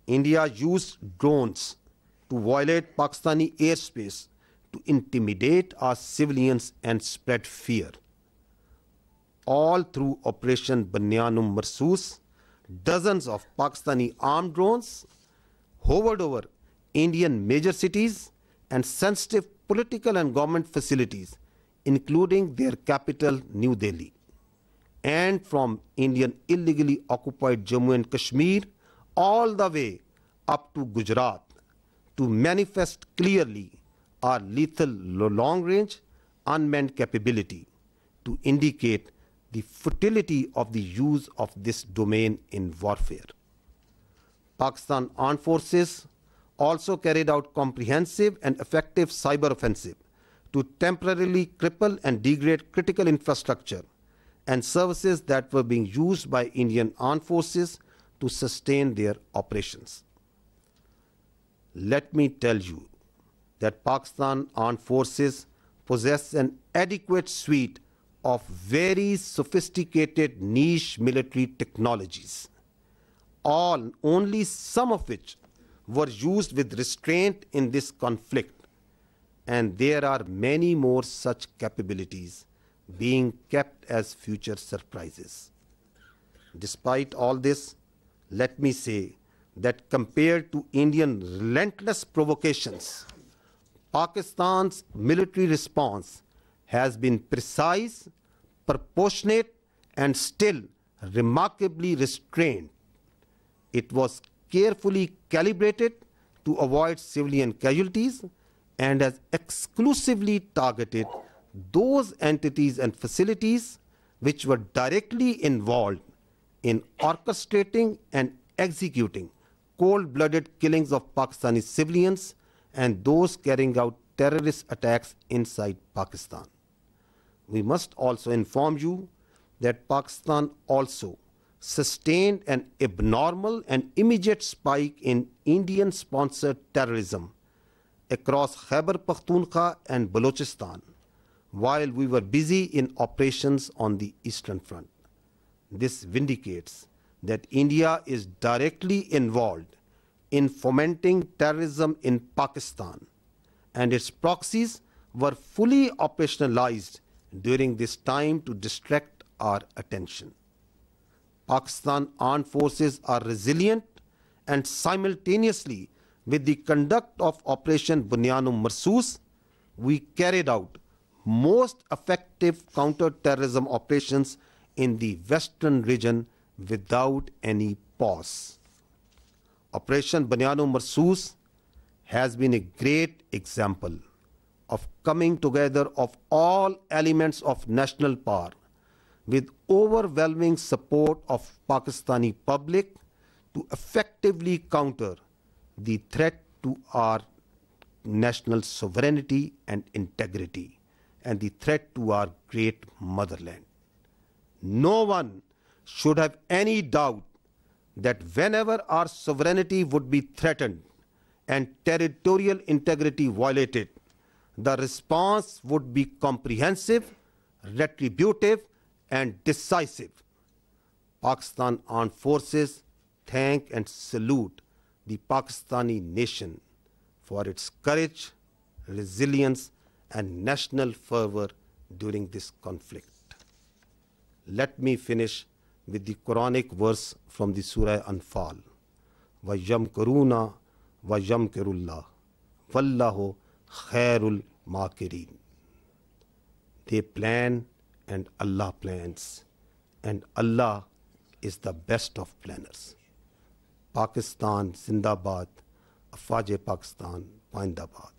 India used drones to violate Pakistani airspace to intimidate our civilians and spread fear. All through Operation Banyan Marsoos, dozens of Pakistani armed drones hovered over Indian major cities and sensitive political and government facilities, including their capital, New Delhi. And from Indian illegally occupied Jammu and Kashmir all the way up to Gujarat, to manifest clearly our lethal long-range unmanned capability, to indicate the futility of the use of this domain in warfare. Pakistan Armed Forces also carried out comprehensive and effective cyber offensive to temporarily cripple and degrade critical infrastructure and services that were being used by Indian armed forces to sustain their operations. Let me tell you that Pakistan Armed Forces possess an adequate suite of very sophisticated niche military technologies, only some of which were used with restraint in this conflict, and there are many more such capabilities being kept as future surprises. Despite all this, let me say that compared to Indian relentless provocations, Pakistan's military response has been precise, proportionate, and still remarkably restrained. It was carefully calibrated to avoid civilian casualties and has exclusively targeted those entities and facilities which were directly involved in orchestrating and executing cold-blooded killings of Pakistani civilians and those carrying out terrorist attacks inside Pakistan. We must also inform you that Pakistan also sustained an abnormal and immediate spike in Indian-sponsored terrorism across Khyber Pakhtunkhwa and Balochistan while we were busy in operations on the Eastern Front. This vindicates that India is directly involved in fomenting terrorism in Pakistan, and its proxies were fully operationalized during this time to distract our attention. Pakistan Armed Forces are resilient, and simultaneously with the conduct of Operation Banyan Marsoos, we carried out most effective counter-terrorism operations in the western region without any pause. Operation Banyan Marsoos has been a great example of coming together of all elements of national power with overwhelming support of Pakistani public to effectively counter the threat to our national sovereignty and integrity and the threat to our great motherland. No one should have any doubt that whenever our sovereignty would be threatened and territorial integrity violated, the response would be comprehensive, retributive, and decisive. Pakistan Armed Forces thank and salute the Pakistani nation for its courage, resilience, and national fervor during this conflict. Let me finish with the Quranic verse from the Surah Anfal. وَيَمْكُرُونَ وَيَمْكِرُ اللَّهُ وَاللَّهُ خَيْرُ الْمَاكِرِينَ. They plan and Allah plans, and Allah is the best of planners. Pakistan Zindabad, Afwaj Pakistan, Paindabad.